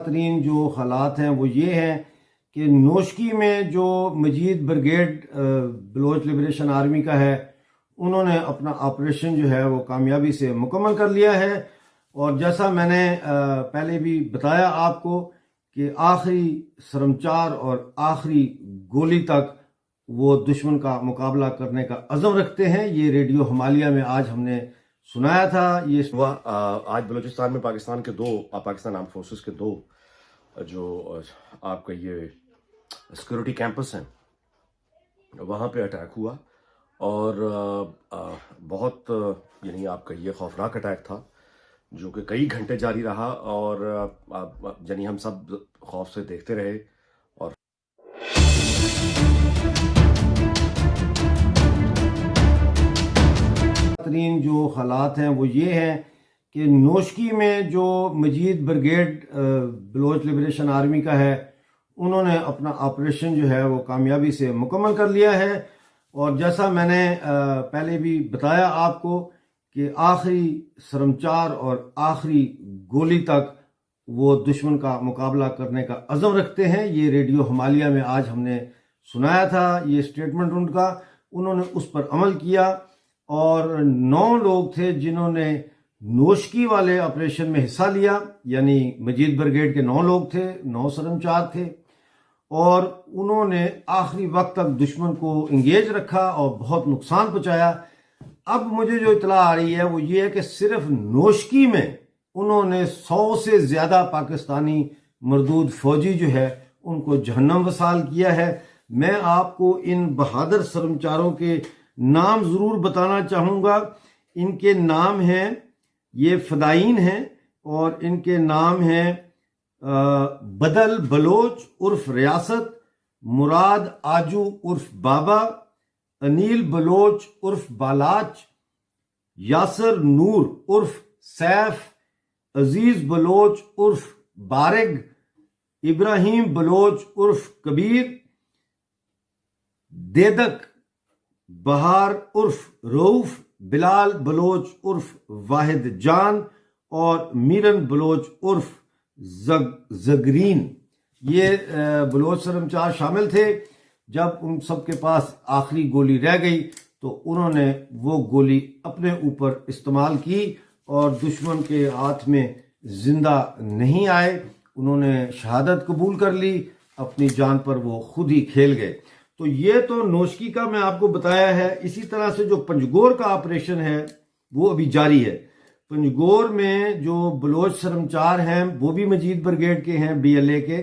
ترین جو حالات ہیں وہ یہ ہیں کہ نوشکی میں جو مجید بریگیڈ بلوچ لبریشن آرمی کا ہے، انہوں نے اپنا آپریشن جو ہے وہ کامیابی سے مکمل کر لیا ہے۔ اور جیسا میں نے پہلے بھی بتایا آپ کو کہ آخری سرمچار اور آخری گولی تک وہ دشمن کا مقابلہ کرنے کا عزم رکھتے ہیں۔ یہ ریڈیو ہمالیہ میں آج ہم نے سنایا تھا۔ یہ آج بلوچستان میں پاکستان آرم فورسز کے دو جو آپ کا یہ سیکورٹی کیمپس ہیں وہاں پہ اٹیک ہوا، اور بہت یعنی آپ کا یہ خوفناک اٹیک تھا جو کہ کئی گھنٹے جاری رہا، اور یعنی ہم سب خوف سے دیکھتے رہے۔ اور ترین جو حالات ہیں وہ یہ ہیں کہ نوشکی میں جو مجید بریگیڈ بلوچ لبریشن آرمی کا ہے، انہوں نے اپنا آپریشن جو ہے وہ کامیابی سے مکمل کر لیا ہے۔ اور جیسا میں نے پہلے بھی بتایا آپ کو کہ آخری سرمچار اور آخری گولی تک وہ دشمن کا مقابلہ کرنے کا عزم رکھتے ہیں۔ یہ ریڈیو ہمالیہ میں آج ہم نے سنایا تھا یہ سٹیٹمنٹ ان کا، انہوں نے اس پر عمل کیا، اور 9 لوگ تھے جنہوں نے نوشکی والے آپریشن میں حصہ لیا، یعنی مجید بریگیڈ کے 9 لوگ تھے، 9 سرمچار تھے، اور انہوں نے آخری وقت تک دشمن کو انگیج رکھا اور بہت نقصان پہنچایا۔ اب مجھے جو اطلاع آ رہی ہے وہ یہ ہے کہ صرف نوشکی میں انہوں نے 100 سے زیادہ پاکستانی مردود فوجی جو ہے ان کو جہنم وصال کیا ہے۔ میں آپ کو ان بہادر سرمچاروں کے نام ضرور بتانا چاہوں گا۔ ان کے نام ہیں، یہ فدائین ہیں، اور ان کے نام ہیں بدل بلوچ عرف ریاست، مراد آجو عرف بابا، انیل بلوچ عرف بالاچ، یاسر نور عرف سیف، عزیز بلوچ عرف بارگ، ابراہیم بلوچ عرف کبیر، دیدک بہار عرف رؤف، بلال بلوچ عرف واحد جان، اور میرن بلوچ عرف زگرین۔ یہ بلوچ سرمچار شامل تھے۔ جب ان سب کے پاس آخری گولی رہ گئی تو انہوں نے وہ گولی اپنے اوپر استعمال کی اور دشمن کے ہاتھ میں زندہ نہیں آئے، انہوں نے شہادت قبول کر لی، اپنی جان پر وہ خود ہی کھیل گئے۔ تو یہ تو نوشکی کا میں آپ کو بتایا ہے۔ اسی طرح سے جو پنجگور کا آپریشن ہے وہ ابھی جاری ہے۔ پنجگور میں جو بلوچ سرمچار ہیں وہ بھی مجید بریگیڈ کے ہیں، BLA کے،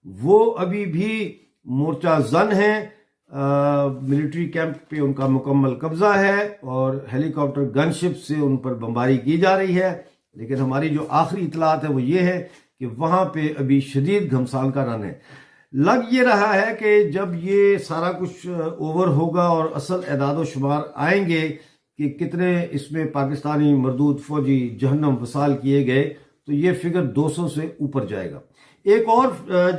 وہ ابھی بھی مورچہ زن ہیں۔ ملٹری کیمپ پہ ان کا مکمل قبضہ ہے، اور ہیلی کاپٹر گن شپ سے ان پر بمباری کی جا رہی ہے۔ لیکن ہماری جو آخری اطلاعات ہے وہ یہ ہے کہ وہاں پہ ابھی شدید گھمسان کا رن ہے۔ لگ یہ رہا ہے کہ جب یہ سارا کچھ اوور ہوگا اور اصل اعداد و شمار آئیں گے کہ کتنے اس میں پاکستانی مردود فوجی جہنم وصال کیے گئے، تو یہ فگر 200 سے اوپر جائے گا۔ ایک اور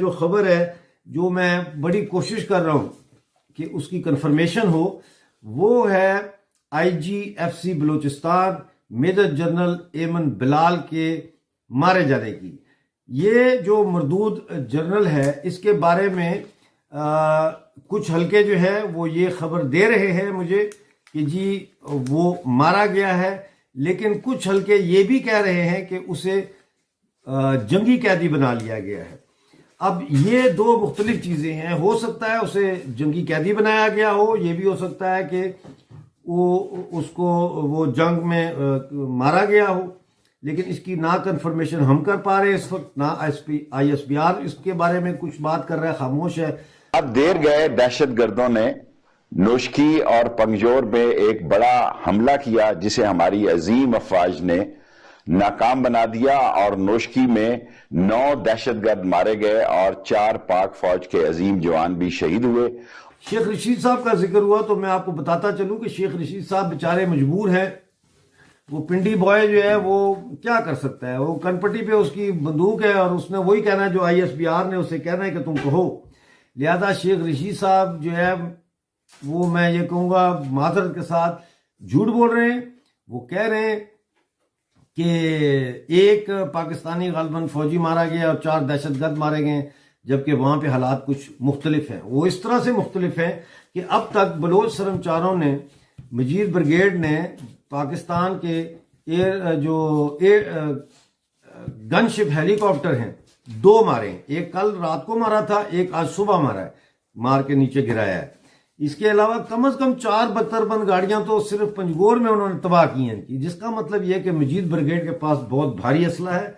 جو خبر ہے جو میں بڑی کوشش کر رہا ہوں کہ اس کی کنفرمیشن ہو، وہ ہے IGFC Balochistan major general Aiman Bilal کے مارے جانے کی۔ یہ جو مردود جنرل ہے اس کے بارے میں کچھ حلقے جو ہے وہ یہ خبر دے رہے ہیں مجھے کہ جی وہ مارا گیا ہے، لیکن کچھ حلقے یہ بھی کہہ رہے ہیں کہ اسے جنگی قیدی بنا لیا گیا ہے۔ اب یہ دو مختلف چیزیں ہیں، ہو سکتا ہے اسے جنگی قیدی بنایا گیا ہو، یہ بھی ہو سکتا ہے کہ وہ جنگ میں مارا گیا ہو، لیکن اس کی نہ کنفرمیشن ہم کر پا رہے اس وقت، نہ ISPR اس کے بارے میں کچھ بات کر رہا ہے، خاموش ہے۔ اب دیر گئے دہشت گردوں نے نوشکی اور پنجور میں ایک بڑا حملہ کیا جسے ہماری عظیم افواج نے ناکام بنا دیا، اور نوشکی میں 9 دہشت گرد مارے گئے اور 4 پاک فوج کے عظیم جوان بھی شہید ہوئے۔ شیخ رشید صاحب کا ذکر ہوا تو میں آپ کو بتاتا چلوں کہ شیخ رشید صاحب بیچارے مجبور ہیں، وہ پنڈی بوائے جو ہے وہ کیا کر سکتا ہے، وہ کن پٹی پہ اس کی بندوق ہے اور اس نے وہی کہنا ہے جو ISPR نے اسے کہنا ہے کہ تم کہو۔ لہذا شیخ رشید صاحب جو ہے وہ میں یہ کہوں گا معذرت کے ساتھ جھوٹ بول رہے ہیں۔ وہ کہہ رہے ہیں کہ ایک پاکستانی غالباً فوجی مارا گیا اور 4 دہشت گرد مارے گئے، جبکہ وہاں پہ حالات کچھ مختلف ہیں. وہ اس طرح سے مختلف ہیں کہ اب تک بلوچ سرمچاروں نے، مجید بریگیڈ نے پاکستان کے گن شپ ہیلی کاپٹر ہیں 2 مارے ہیں. ایک کل رات کو مارا تھا، ایک آج صبح مارا ہے، مار کے نیچے گرایا ہے. اس کے علاوہ کم از کم 4 بختر بند گاڑیاں تو صرف پنجگور میں انہوں نے تباہ کی ہیں، جس کا مطلب یہ ہے کہ مجید بریگیڈ کے پاس بہت بھاری اسلحہ ہے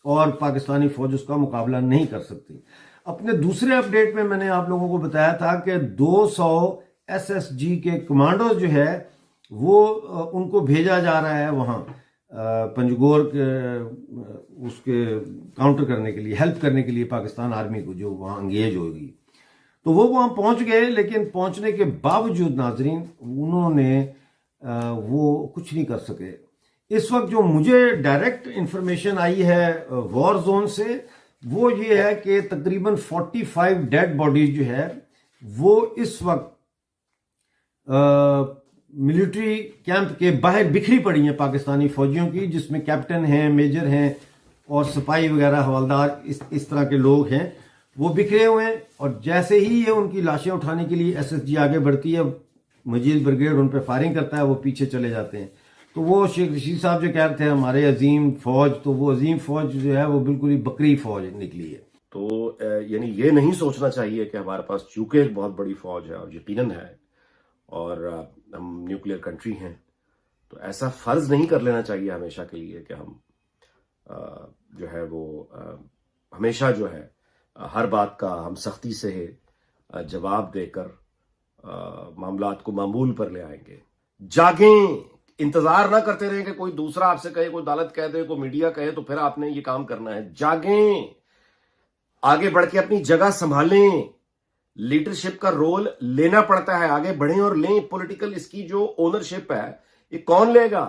اور پاکستانی فوج اس کا مقابلہ نہیں کر سکتی. اپنے دوسرے اپڈیٹ میں نے آپ لوگوں کو بتایا تھا کہ 200 SSG کے کمانڈوز جو ہے وہ ان کو بھیجا جا رہا ہے وہاں پنجگور کے اس کے کاؤنٹر کرنے کے لیے، ہیلپ کرنے کے لیے پاکستان آرمی کو جو وہاں انگیج ہوگی. تو وہ وہاں پہنچ گئے، لیکن پہنچنے کے باوجود ناظرین انہوں نے وہ کچھ نہیں کر سکے. اس وقت جو مجھے ڈائریکٹ انفارمیشن آئی ہے وار زون سے وہ یہ ہے کہ تقریباً 45 ڈیڈ باڈیز جو ہے وہ اس وقت ملٹری کیمپ کے باہر بکھری پڑی ہیں پاکستانی فوجیوں کی، جس میں کیپٹن ہیں، میجر ہیں اور سپاہی وغیرہ حوالدار اس طرح کے لوگ ہیں، وہ بکھرے ہوئے ہیں. اور جیسے ہی یہ ان کی لاشیں اٹھانے کے لیے SSG آگے بڑھتی ہے، مجید بریگیڈ ان پہ فائرنگ کرتا ہے، وہ پیچھے چلے جاتے ہیں. تو وہ شیخ رشید صاحب جو کہہ رہے تھے ہمارے عظیم فوج، تو وہ عظیم فوج جو ہے وہ بالکل ہی بکری فوج نکلی ہے. تو یعنی یہ نہیں سوچنا چاہیے کہ ہمارے پاس چونکہ ایک بہت بڑی فوج ہے اور یقیناً ہے اور ہم نیوکلیئر کنٹری ہیں، تو ایسا فرض نہیں کر لینا چاہیے ہمیشہ کے لیے کہ ہم جو ہے وہ ہمیشہ جو ہے ہر بات کا ہم سختی سے جواب دے کر معاملات کو معمول پر لے آئیں گے. جاگیں، انتظار نہ کرتے رہیں کہ کوئی دوسرا آپ سے کہے، کوئی عدالت کہہ دے، کوئی میڈیا کہے تو پھر آپ نے یہ کام کرنا ہے. جاگیں، آگے بڑھ کے اپنی جگہ سنبھالیں. لیڈرشپ کا رول لینا پڑتا ہے، آگے بڑھیں اور لیں. پولیٹیکل اس کی جو اونرشپ ہے یہ کون لے گا؟